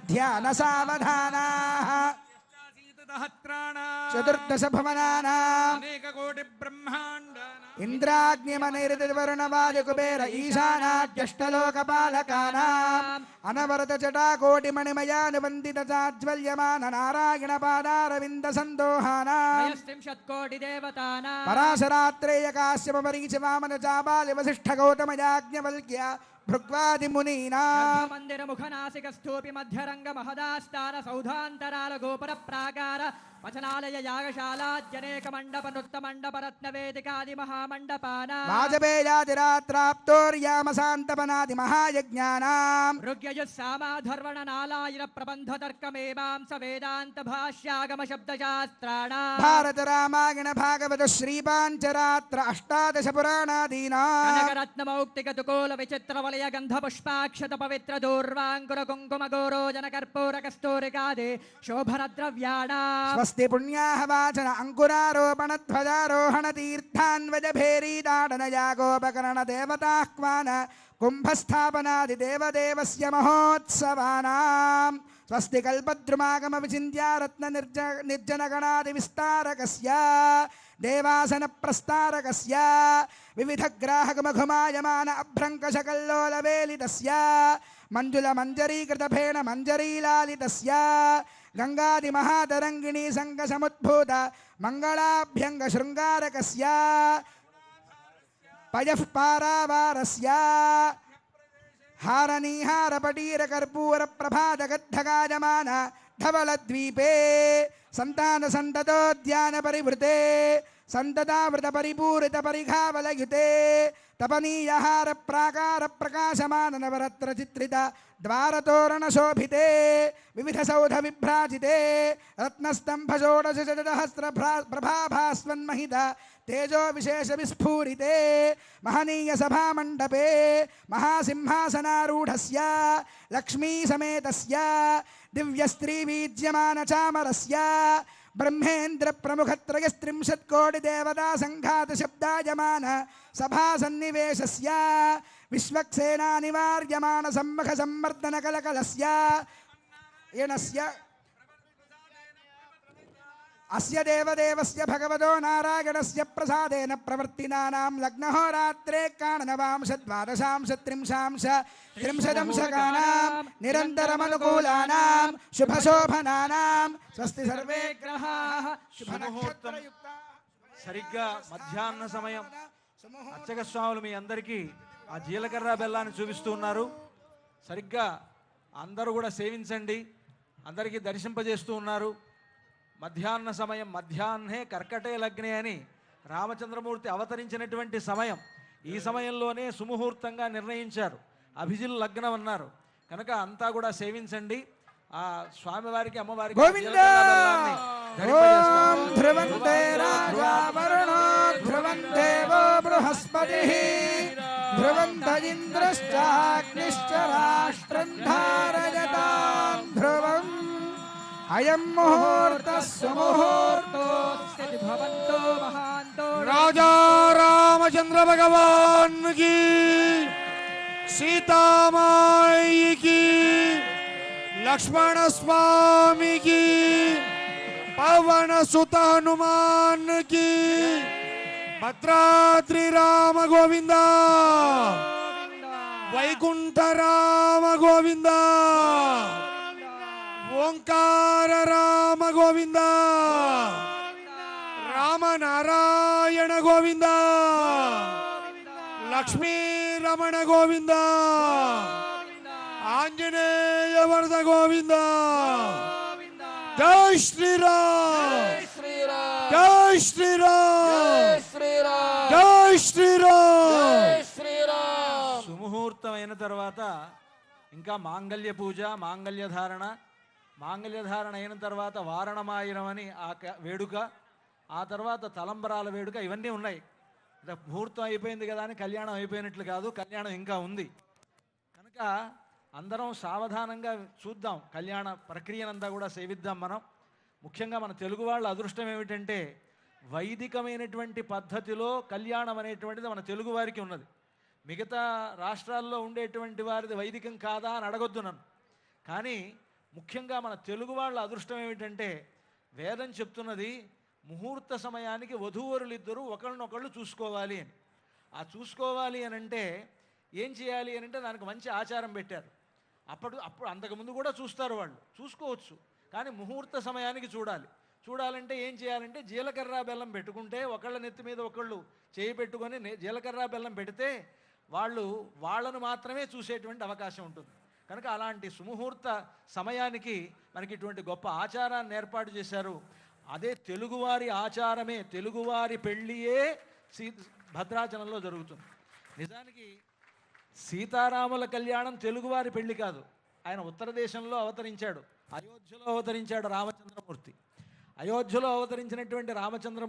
ध्यान सावधानाः चतुर्दश भवनानाम् इंद्राग्निमनिर्वरुणवायुकुबेर ईशानाद्यष्टलोकपालकानाम् अनवरत जटाकोटिमणिमयानुबन्धित चाज्वल्यमान नारायण पादारविन्द सन्दोहानाम् पराशरात्रेय काश्यप मरीचि वामन चाबाल वसिष्ठ गौतम याज्ञवल्क्य भृग्वादिमुनीनां मंदिर मुखनासिक स्तूपि मध्यरंग महदास्तान सौधांतराल गोपुर प्राकार वचनालय यागशालाद्यनेक मंडप नृत्त मंडप रत्न वेदिकादि महामंडपानां वाजपेयादिरात्राप्तोर्यामसान्तपनादि महायज्ञानां ऋग्यजुस्सामाधर्वण नालायिर प्रबन्ध तर्कमेवांस वेदांत भाष्यागम शब्दशास्त्राणां भारत रामायण भागवत श्रीपाञ्चरात्र अष्टादश पुराणादीनां कनकरत्न मौक्तिक तुकोल विचित्र वलय गंध पुष्पाक्षत पवित्र दूर्वांकुर कुंकुम गोरोजन कर्पूर कस्तूरिकादि शोभन द्रव्याणां स्वस्ति पुण्याः वाचन अंकुरारोपण ध्वजारोहण तीर्थान्वज भेरी दाडन यागोपकरण देवताह्वान कुंभस्थापनादि देवदेवस्य महोत्सवानां स्वस्ति कल्पद्रुमागम विचिन्त्य रत्न निर्जन गणादि विस्तारकस्य देवासन प्रस्तारकस्य विविध ग्राहक मघुमायमान अभ्रंकशकल्लोल वेलितस्य मंजुल मंजरीकृत फेण मंजरीलालितस्य गंगादि महातरंगिणी संग समुद्भूत मंगलाभ्यंग शृंगारकस्य पयः पारावारस्य हारनीहारपटीर कर्पूर प्रभात गद्धगायमान धवलद्वीपे संतान संततोद्यान परिवृते संततावृत परिपूरित परिघावलयुते तपनीयहार प्राकार प्रकाशमान नवरत्र चित्रित द्वारतोरण शोभिते विविध सौध विभ्राजिते रत्नस्तंभ षोडश सहस्र प्रभाभास्वन्महित तेजो विशेष विस्फूरिते महनीय सभा मंडपे महासिंहासनारूढ़स्य लक्ष्मी समेतस्य दिव्य स्त्री वीज्यमान चामरस्य ब्रह्मेन्द्र प्रमुखत्रयस्त्रिंशत् कोटि देवता संघात शब्दायमान सभा सन्निवेशस्य विश्वक्सेना निवार्यमान सम्मुख सम्वर्धन कलकलस्य येनस्य अस्य देवदेवस्य भगवतो नारायणस्य प्रसादेन प्रवर्तिनानां लग्नहोरात्रे काणनवांश द्वादशांश त्रिंशांश त्रिंशदंशकानां निरन्तरमनुकूलानां शुभशोभनानां स्वस्ति सर्वे ग्रहाः शुभनक्षत्रयुक्ताः సరిగ్గా మధ్యాహ్న సమయం అర్చక స్వాములు మీ అందరికీ ఆ జీలకర్ర బెల్లాన్ని చూపిస్తూ ఉన్నారు. సరిగ్గా అందరూ కూడా సేవించండి, అందరికీ దర్శింపజేస్తూ ఉన్నారు. మధ్యాహ్న సమయం, మధ్యాహ్నే కర్కటే లగ్నే అని రామచంద్రమూర్తి అవతరించినటువంటి సమయం. ఈ సమయంలోనే సుముహూర్తంగా నిర్ణయించారు, అభిజిల్ లగ్నం అన్నారు. కనుక అంతా కూడా సేవించండి. ఆ స్వామివారికి అమ్మవారికి अयं मुहूर्तः सुमुहूर्तोऽस्ति भवन्तो महान्तो राजा रामचंद्र भगवान की, सीता माई की, लक्ष्मण स्वामी की, पवन सुत हनुमान की, भद्राद्रि राम गोविंदा, वैकुंठ राम गोविंदा, ओंकार राम गोविंदा, राम नारायण गोविंदा, लक्ष्मी रमण गोविंदा, आंजनेय वरद गोविंदा, जय श्री राम, जय श्री राम, जय श्री राम. సుముహూర్తమైన తర్వాత ఇంకా మాంగళ్య పూజ, మాంగళ్య ధారణ, మాంగళ్య ధారణ అయిన తర్వాత వారణమాయిరం అని ఆ వేడుక, ఆ తర్వాత తలంబరాల వేడుక, ఇవన్నీ ఉన్నాయి. ముహూర్తం అయిపోయింది కదా అని కళ్యాణం అయిపోయినట్లు కాదు, కళ్యాణం ఇంకా ఉంది. కనుక అందరం సావధానంగా చూద్దాం, కళ్యాణ ప్రక్రియనంతా కూడా సేవిద్దాం. మనం ముఖ్యంగా మన తెలుగు వాళ్ళ అదృష్టం ఏమిటంటే వైదికమైనటువంటి పద్ధతిలో కళ్యాణం అనేటువంటిది మన తెలుగు వారికి ఉన్నది. మిగతా రాష్ట్రాల్లో ఉండేటువంటి వారిది వైదికం కాదా అని అడగొద్దు నన్ను. కానీ ముఖ్యంగా మన తెలుగు వాళ్ళ అదృష్టం ఏమిటంటే వేదం చెప్తున్నది ముహూర్త సమయానికి వధూవరులిద్దరూ ఒకళ్ళనొకళ్ళు చూసుకోవాలి అని. ఆ చూసుకోవాలి అని అంటే ఏం చేయాలి అని అంటే దానికి మంచి ఆచారం పెట్టారు. అప్పుడు అంతకుముందు కూడా చూస్తారు, వాళ్ళు చూసుకోవచ్చు, కానీ ముహూర్త సమయానికి చూడాలంటే ఏం చేయాలంటే జీలకర్ర బెల్లం పెట్టుకుంటే ఒకళ్ళ నెత్తి మీద ఒకళ్ళు చేయి పెట్టుకొని జీలకర్ర బెల్లం పెడితే వాళ్ళను మాత్రమే చూసేటువంటి అవకాశం ఉంటుంది. కనుక అలాంటి సుముహూర్త సమయానికి మనకి ఇటువంటి గొప్ప ఆచారాన్ని ఏర్పాటు చేశారు. అదే తెలుగువారి ఆచారమే, తెలుగువారి పెళ్ళియే భద్రాచలంలో జరుగుతుంది. నిజానికి సీతారాముల కళ్యాణం తెలుగువారి పెళ్లి కాదు, ఆయన ఉత్తర దేశంలో అవతరించాడు, అయోధ్యలో అవతరించాడు రామచంద్రమూర్తి. అయోధ్యలో అవతరించినటువంటి రామచంద్రమూర్తి